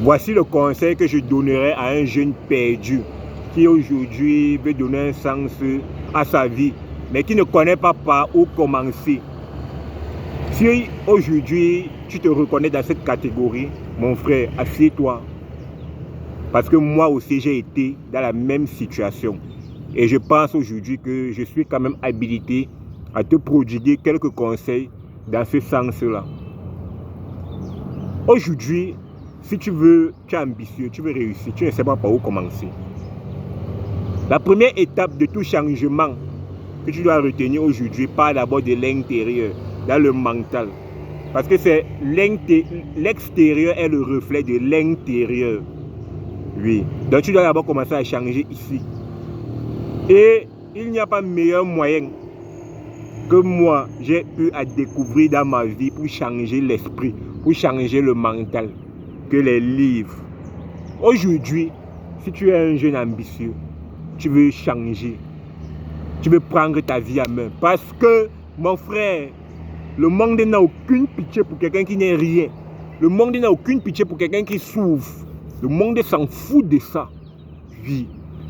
Voici le conseil que je donnerais à un jeune perdu qui aujourd'hui veut donner un sens à sa vie, mais qui ne connaît pas par où commencer. Si aujourd'hui tu te reconnais dans cette catégorie, mon frère, assieds-toi. Parce que moi aussi j'ai été dans la même situation. Et je pense aujourd'hui que je suis quand même habilité à te prodiguer quelques conseils dans ce sens-là. Aujourd'hui, si tu es ambitieux, tu veux réussir, tu ne sais pas par où commencer. La première étape de tout changement que tu dois retenir aujourd'hui part d'abord de l'intérieur, dans le mental. Parce que c'est l'extérieur est le reflet de l'intérieur. Oui. Donc tu dois d'abord commencer à changer ici. Et il n'y a pas meilleur moyen que moi j'ai eu à découvrir dans ma vie pour changer l'esprit, pour changer le mental, que les livres. Aujourd'hui, si tu es un jeune ambitieux, tu veux changer, tu veux prendre ta vie en main. Parce que, mon frère, le monde n'a aucune pitié pour quelqu'un qui n'est rien. Le monde n'a aucune pitié pour quelqu'un qui souffre. Le monde s'en fout de ça. Oui.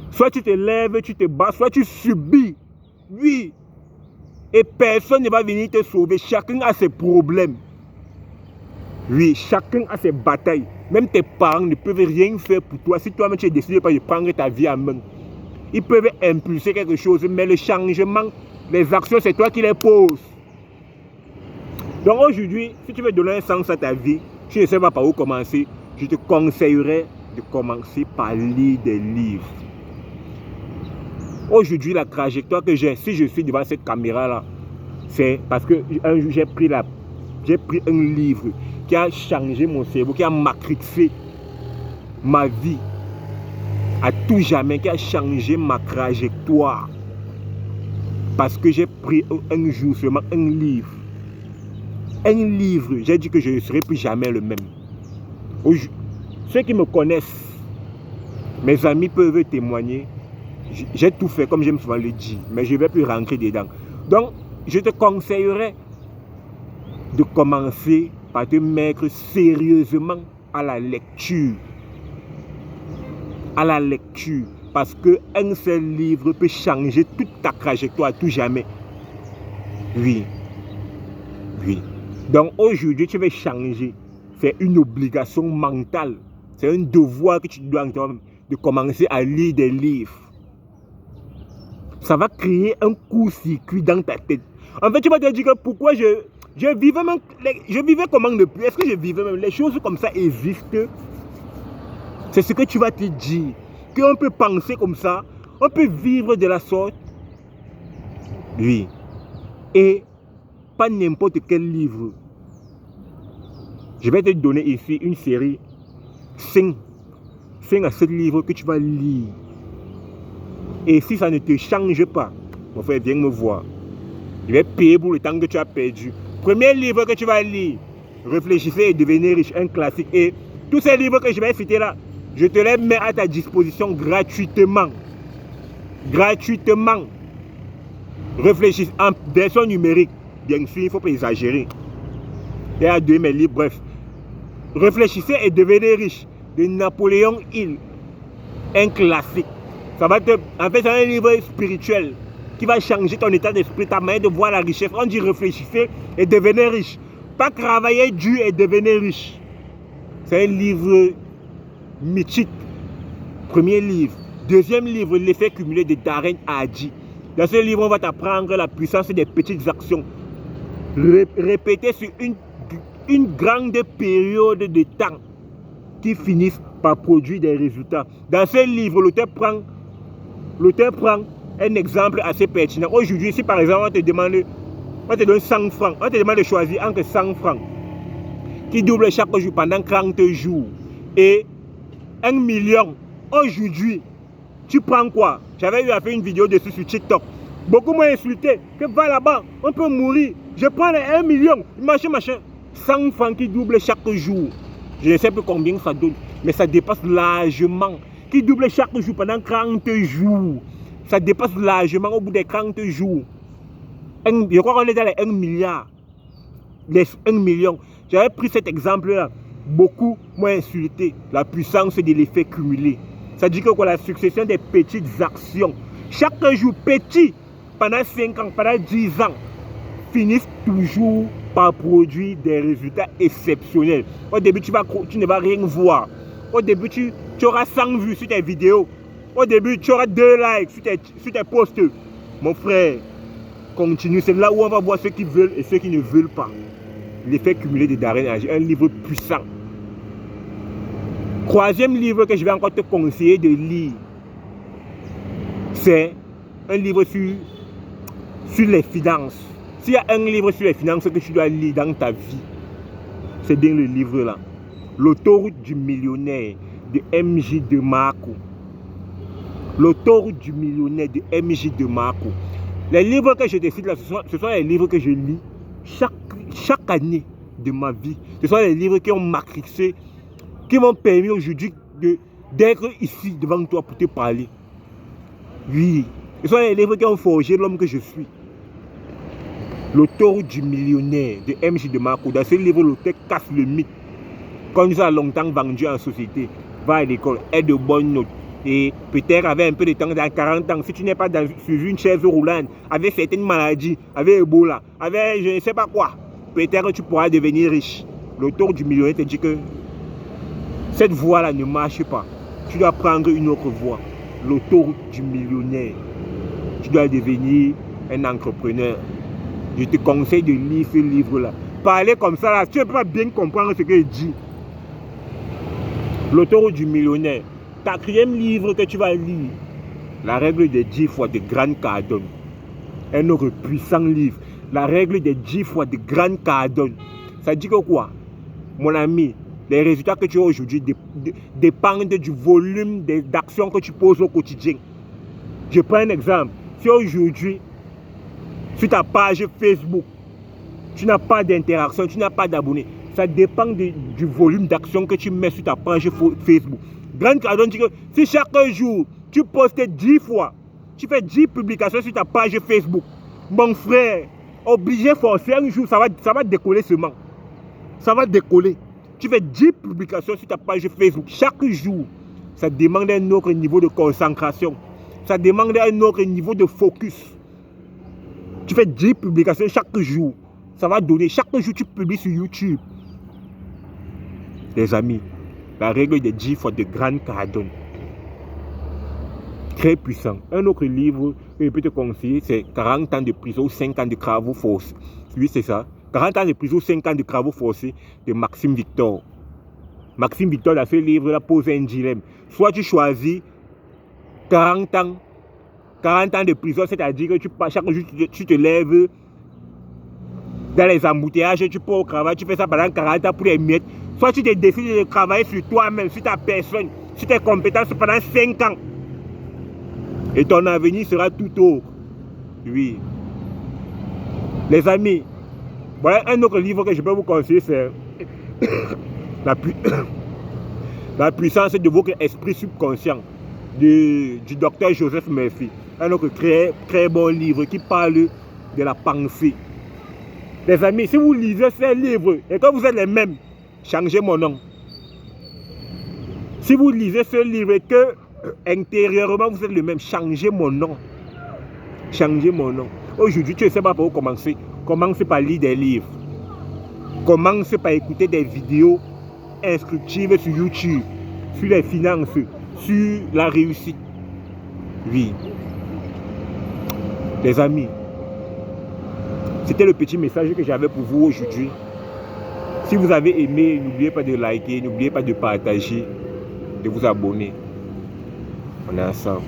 Soit tu te lèves, tu te bats, soit tu subis. Oui. Et personne ne va venir te sauver. Chacun a ses problèmes. Oui, chacun a ses batailles. Même tes parents ne peuvent rien faire pour toi si toi-même tu es décidé de prendre ta vie en main. Ils peuvent impulser quelque chose, mais le changement, les actions, c'est toi qui les poses. Donc aujourd'hui, si tu veux donner un sens à ta vie, tu ne sais pas par où commencer, je te conseillerais de commencer par lire des livres. Aujourd'hui, la trajectoire que j'ai, si je suis devant cette caméra-là, c'est parce que un jour, j'ai pris un livre qui a changé mon cerveau, qui a matrixé ma vie à tout jamais, qui a changé ma trajectoire. Parce que j'ai pris un jour seulement un livre. Un livre, j'ai dit que je ne serai plus jamais le même. Ceux qui me connaissent, mes amis peuvent témoigner. J'ai tout fait comme j'aime souvent le dire, mais je ne vais plus rentrer dedans. Donc, je te conseillerais de commencer par te mettre sérieusement à la lecture. À la lecture. Parce qu'un seul livre peut changer toute ta trajectoire à tout jamais. Oui. Oui. Donc aujourd'hui, tu veux changer. C'est une obligation mentale. C'est un devoir que tu dois de commencer à lire des livres. Ça va créer un court-circuit dans ta tête. En fait, tu vas te dire que pourquoi je vivais comment depuis. Est-ce que je vivais même? Les choses comme ça existent. C'est ce que tu vas te dire. Qu'on peut penser comme ça. On peut vivre de la sorte. Oui. Et pas n'importe quel livre. Je vais te donner ici une série 5 à 7 livres que tu vas lire. Et si ça ne te change pas, mon frère, viens me voir. Je vais payer pour le temps que tu as perdu. Premier livre que tu vas lire, Réfléchissez et devenez riche, un classique. Et tous ces livres que je vais citer là, je te les mets à ta disposition gratuitement. Gratuitement. Réfléchissez en version numérique. Bien sûr, il ne faut pas exagérer. Il y a deux mes livres, bref. Réfléchissez et devenez riche, de Napoléon Hill. Un classique. Ça va te... En fait, c'est un livre spirituel qui va changer ton état d'esprit, ta manière de voir la richesse. On dit réfléchissez et devenez riche. Pas travailler dur et devenez riche. C'est un livre mythique. Premier livre. Deuxième livre, L'effet cumulé de Darren Hardy. Dans ce livre, on va t'apprendre la puissance des petites actions. Répétées sur une grande période de temps qui finissent par produire des résultats. Dans ce livre, l'auteur prend un exemple assez pertinent. Aujourd'hui, si par exemple on te donne 100 francs, on te demande de choisir entre 100 francs qui double chaque jour pendant 30 jours et 1 million. Aujourd'hui, tu prends quoi? J'avais eu à faire une vidéo dessus sur TikTok. Beaucoup m'ont insulté que va là-bas, on peut mourir. Je prends les 1 million, machin. 100 francs qui double chaque jour. Je ne sais plus combien ça donne, mais ça dépasse largement. Qui double chaque jour pendant 30 jours. Ça dépasse largement au bout des 30 jours. Je crois qu'on est dans les 1 milliard. Les 1 million. J'avais pris cet exemple-là. beaucoup m'ont insulté. La puissance de l'effet cumulé. Ça dit que la succession des petites actions, chaque jour petit, pendant 5 ans, pendant 10 ans, finissent toujours par produire des résultats exceptionnels. Au début, tu ne vas rien voir. Au début, tu auras 100 vues sur tes vidéos. Au début, tu auras 2 likes sur tes posts. Mon frère, continue. C'est là où on va voir ceux qui veulent et ceux qui ne veulent pas. L'effet cumulé de Darren Agee, un livre puissant. Troisième livre que je vais encore te conseiller de lire, c'est un livre sur les finances. S'il y a un livre sur les finances que tu dois lire dans ta vie, c'est bien le livre là. L'autoroute du millionnaire de MJ DeMarco. L'autoroute du millionnaire de MJ DeMarco. Les livres que je te cite là, ce sont les livres que je lis chaque année de ma vie. Ce sont les livres qui ont matrixé, qui m'ont permis aujourd'hui d'être ici devant toi pour te parler. Oui, ce sont les livres qui ont forgé l'homme que je suis. L'autoroute du millionnaire de MJ DeMarco. Dans ce livre, l'auteur casse le mythe qu'on nous a longtemps vendu en société. Va à l'école, aie de bonnes notes. Et peut-être avec un peu de temps, dans 40 ans, si tu n'es pas sur une chaise roulante, avec certaines maladies, avec Ebola, avec je ne sais pas quoi, peut-être tu pourras devenir riche. L'auteur du millionnaire te dit que cette voie-là ne marche pas. Tu dois prendre une autre voie. L'autoroute du millionnaire. Tu dois devenir un entrepreneur. Je te conseille de lire ce livre-là. Parler comme ça, là, tu ne peux pas bien comprendre ce qu'il dit. L'autoroute du millionnaire. Quatrième livre que tu vas lire, La règle des 10 fois de Grant Cardone. Un autre puissant livre. La règle des 10 fois de Grant Cardone. Ça dit que quoi? Mon ami, les résultats que tu as aujourd'hui dépendent du volume d'actions que tu poses au quotidien. Je prends un exemple. Si aujourd'hui, sur ta page Facebook, tu n'as pas d'interaction, tu n'as pas d'abonnés, ça dépend du volume d'actions que tu mets sur ta page Facebook. Grant Cardone dit que si chaque jour, tu postes 10 fois, tu fais 10 publications sur ta page Facebook, mon frère, obligé, forcé, un jour, ça va décoller seulement. Ça va décoller. Tu fais 10 publications sur ta page Facebook chaque jour. Ça demande un autre niveau de concentration. Ça demande un autre niveau de focus. Tu fais 10 publications chaque jour. Ça va donner. Chaque jour, tu publies sur YouTube. Les amis, la règle des 10 fois de Grant Cardone. Très puissant. Un autre livre que je peux te conseiller, c'est 40 ans de prison, 5 ans de travaux forcés. Oui, c'est ça. 40 ans de prison, 5 ans de travaux forcés de Maxime Victor. Maxime Victor, dans ce livre-là, pose un dilemme. Soit tu choisis 40 ans de prison, c'est-à-dire que chaque jour, tu te lèves dans les embouteillages, tu pars au travail, tu fais ça pendant 40 ans pour les miettes. Soit tu te décides de travailler sur toi-même, sur ta personne, sur tes compétences pendant 5 ans. Et ton avenir sera tout autre. Oui. Les amis, voilà un autre livre que je peux vous conseiller, c'est La puissance de votre esprit subconscient du docteur Joseph Murphy. Un autre très, très bon livre qui parle de la pensée. Les amis, si vous lisez ces livres et que vous êtes les mêmes, changez mon nom. Si vous lisez ce livre et que intérieurement vous êtes le même, changez mon nom. Changez mon nom. Aujourd'hui, tu ne sais pas par où commencer. Commence par lire des livres. Commence par écouter des vidéos instructives sur YouTube, sur les finances, sur la réussite. Oui. Les amis, c'était le petit message que j'avais pour vous aujourd'hui. Si vous avez aimé, n'oubliez pas de liker, n'oubliez pas de partager, de vous abonner. On est ensemble.